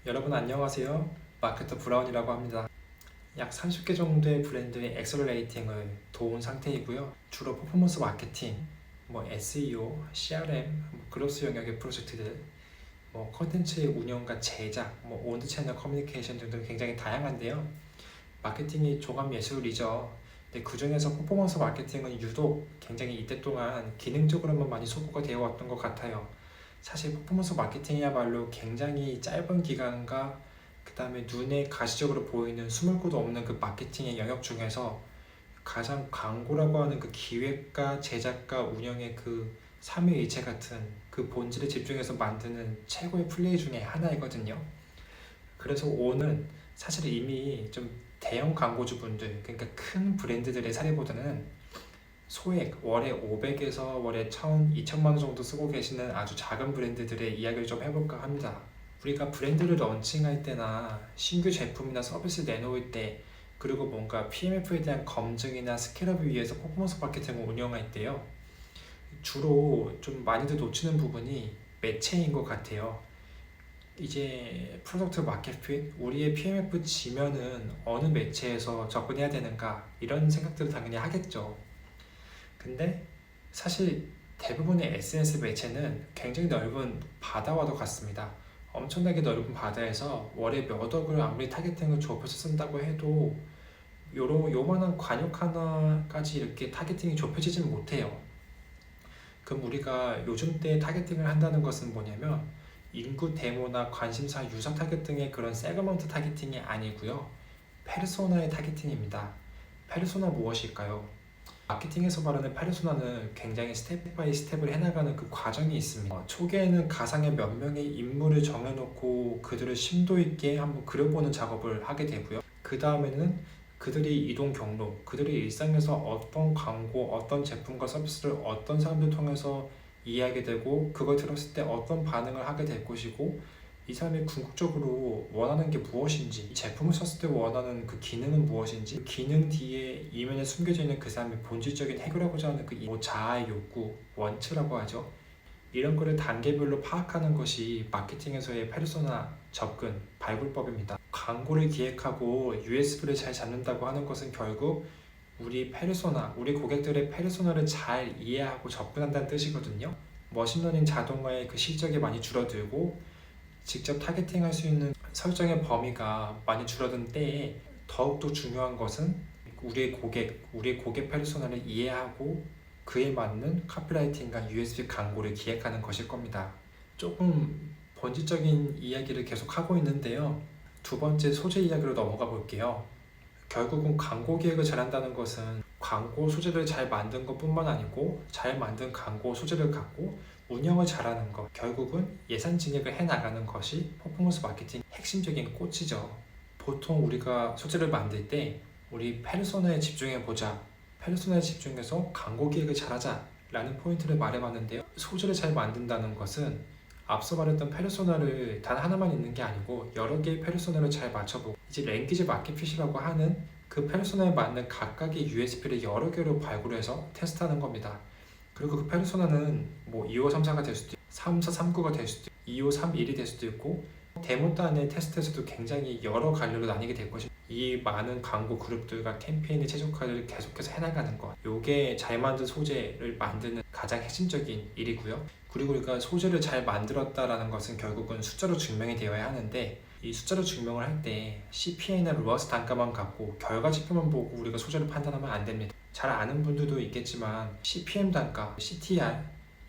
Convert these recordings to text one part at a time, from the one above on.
여러분 안녕하세요. 마케터 브라운이라고 합니다. 약 30개 정도의 브랜드의 엑셀러레이팅을 도운 상태이고요. 주로 퍼포먼스 마케팅, SEO, CRM, 그로스 영역의 프로젝트들, 컨텐츠의 운영과 제작, 온드 채널 커뮤니케이션 등등 굉장히 다양한데요. 마케팅이 종합 예술이죠. 근데 그 중에서 퍼포먼스 마케팅은 유독 굉장히 이때 동안 기능적으로만 많이 소구가 되어 왔던 것 같아요. 사실 퍼포먼스 마케팅이야말로 굉장히 짧은 기간과 그 다음에 눈에 가시적으로 보이는 숨을 곳 없는 그 마케팅의 영역 중에서 가장 광고라고 하는 그 기획과 제작과 운영의 그 삼위일체 같은 그 본질에 집중해서 만드는 최고의 플레이 중에 하나이거든요. 그래서 오늘 사실 이미 좀 대형 광고주분들, 그러니까 큰 브랜드들의 사례보다는 소액 월에 500에서 월에 1000, 2000만 원 정도 쓰고 계시는 아주 작은 브랜드들의 이야기를 좀 해볼까 합니다. 우리가 브랜드를 런칭할 때나 신규 제품이나 서비스 내놓을 때, 그리고 뭔가 PMF에 대한 검증이나 스케일업을 위해서 퍼포먼스 마케팅을 운영할 때요, 주로 좀 많이들 놓치는 부분이 매체인 것 같아요. 이제 프로덕트 마켓핏, 우리의 PMF 지면은 어느 매체에서 접근해야 되는가, 이런 생각들을 당연히 하겠죠. 근데 사실 대부분의 SNS 매체는 굉장히 넓은 바다와도 같습니다. 엄청나게 넓은 바다에서 월에 몇 억을 아무리 타겟팅을 좁혀서 쓴다고 해도 요만한 관역 하나까지 이렇게 타겟팅이 좁혀지진 못해요. 그럼 우리가 요즘 때 타겟팅을 한다는 것은 뭐냐면 인구 데모나 관심사 유저 타겟팅의 그런 세그먼트 타겟팅이 아니고요. 페르소나의 타겟팅입니다. 페르소나 무엇일까요? 마케팅에서 말하는 페르소나는 굉장히 스텝 바이 스텝을 해나가는 그 과정이 있습니다. 초기에는 가상의 몇 명의 인물을 정해놓고 그들을 심도 있게 한번 그려보는 작업을 하게 되고요. 그 다음에는 그들의 이동 경로, 그들의 일상에서 어떤 광고, 어떤 제품과 서비스를 어떤 사람들 통해서 이해하게 되고 그걸 들었을 때 어떤 반응을 하게 될 것이고, 이 사람이 궁극적으로 원하는 게 무엇인지, 이 제품을 썼을 때 원하는 그 기능은 무엇인지, 그 기능 뒤에 이면에 숨겨져 있는 그 사람의 본질적인 해결하고자 하는 그 자아의 욕구, 원츠라고 하죠. 이런 거를 단계별로 파악하는 것이 마케팅에서의 페르소나 접근, 발굴법입니다. 광고를 기획하고 USB를 잘 잡는다고 하는 것은 결국 우리 페르소나, 우리 고객들의 페르소나를 잘 이해하고 접근한다는 뜻이거든요. 머신러닝 자동화의 그 실적이 많이 줄어들고 직접 타겟팅할 수 있는 설정의 범위가 많이 줄어든 때에 더욱더 중요한 것은 우리의 고객 페르소나를 이해하고 그에 맞는 카피라이팅과 USB 광고를 기획하는 것일 겁니다. 조금 본질적인 이야기를 계속 하고 있는데요. 두 번째 소재 이야기로 넘어가 볼게요. 결국은 광고 기획을 잘한다는 것은 광고 소재를 잘 만든 것뿐만 아니고 잘 만든 광고 소재를 갖고 운영을 잘하는 것, 결국은 예산 증액을 해나가는 것이 퍼포먼스 마케팅 핵심적인 꽃이죠. 보통 우리가 소재를 만들 때 우리 페르소나에 집중해보자, 페르소나에 집중해서 광고 기획을 잘하자 라는 포인트를 말해봤는데요. 소재를 잘 만든다는 것은 앞서 말했던 페르소나를 단 하나만 있는 게 아니고 여러 개의 페르소나를 잘 맞춰보고, 이제 랭귀지 마켓핏이라고 하는 그 페르소나에 맞는 각각의 USP를 여러 개로 발굴해서 테스트하는 겁니다. 그리고 그 페르소나는 2534가 될 수도 있고 3439가 될 수도 있고 2531이 될 수도 있고, 데모 단의 테스트에서도 굉장히 여러 갈래로 나뉘게 될 것입니다. 이 많은 광고 그룹들과 캠페인의 최적화를 계속해서 해나가는 것, 요게 잘 만든 소재를 만드는 가장 핵심적인 일이고요. 그리고 우리가 소재를 잘 만들었다라는 것은 결국은 숫자로 증명이 되어야 하는데, 이 숫자로 증명을 할 때 CPA나 로어스 단가만 갖고 결과 지표만 보고 우리가 소재를 판단하면 안 됩니다. 잘 아는 분들도 있겠지만 CPM 단가, CTR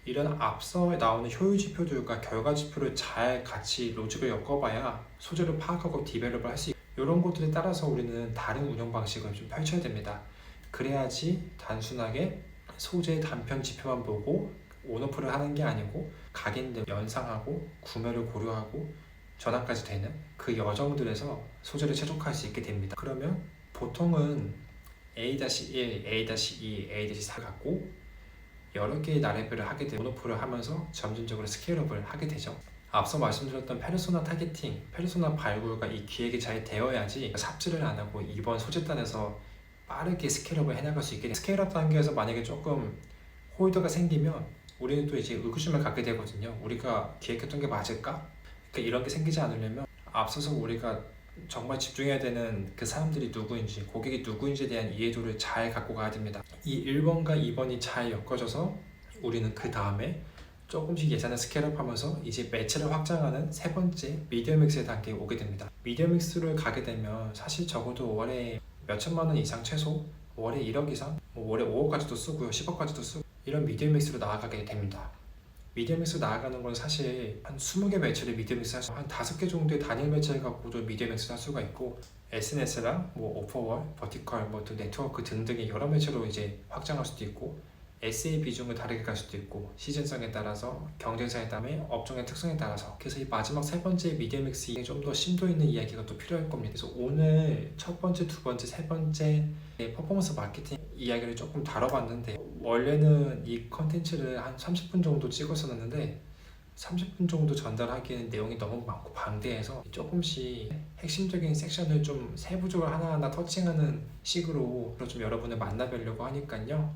이런 앞서 나오는 효율 지표들과 결과 지표를 잘 같이 로직을 엮어봐야 소재를 파악하고 디벨롭을 할 수 있고, 이런 것들에 따라서 우리는 다른 운영 방식을 좀 펼쳐야 됩니다. 그래야지 단순하게 소재의 단편 지표만 보고 온오프를 하는 게 아니고 각인들 연상하고 구매를 고려하고 전환까지 되는 그 여정들에서 소재를 최적화할 수 있게 됩니다. 그러면 보통은 A-1, A-2, A-4 갖고 여러 개의 나레벨을 하게 되고 모노폴을 하면서 점진적으로 스케일업을 하게 되죠. 앞서 말씀드렸던 페르소나 타겟팅, 페르소나 발굴과 이 기획이 잘 되어야지 삽질을 안 하고 이번 소재단에서 빠르게 스케일업을 해나갈 수 있게 됩니다. 스케일업 단계에서 만약에 조금 홀더가 생기면 우리는 또 이제 의구심을 갖게 되거든요. 우리가 기획했던 게 맞을까? 그러니까 이런 게 생기지 않으려면 앞서서 우리가 정말 집중해야 되는 그 사람들이 누구인지, 고객이 누구인지에 대한 이해도를 잘 갖고 가야 됩니다. 이 1번과 2번이 잘 엮어져서 우리는 그 다음에 조금씩 예산을 스케일업하면서 이제 매체를 확장하는 세 번째 미디어 믹스의 단계에 오게 됩니다. 미디어 믹스를 가게 되면 사실 적어도 월에 몇천만 원 이상, 최소 월에 1억 이상, 월에 5억까지도 쓰고요, 10억까지도 쓰고, 이런 미디어 믹스로 나아가게 됩니다. 미디어 믹스로 나아가는 건 사실 한 20개 매체를 미디어 믹스 할 수, 한 5개 정도의 단일 매체를 갖고도 미디어 믹스 할 수가 있고, SNS랑 오퍼월, 버티컬, 또 네트워크 등등의 여러 매체로 이제 확장할 수도 있고, SE의 비중을 다르게 갈 수도 있고, 시즌성에 따라서, 경쟁사에 따라, 업종의 특성에 따라서. 그래서 이 마지막 세 번째 미디어 믹스에 좀 더 심도 있는 이야기가 또 필요할 겁니다. 그래서 오늘 첫 번째, 두 번째, 세 번째 퍼포먼스 마케팅 이야기를 조금 다뤄봤는데, 원래는 이 컨텐츠를 한 30분 정도 찍었었는데 30분 정도 전달하기에는 내용이 너무 많고 방대해서 조금씩 핵심적인 섹션을 좀 세부적으로 하나하나 터칭하는 식으로 좀 여러분을 만나뵈려고 하니까요.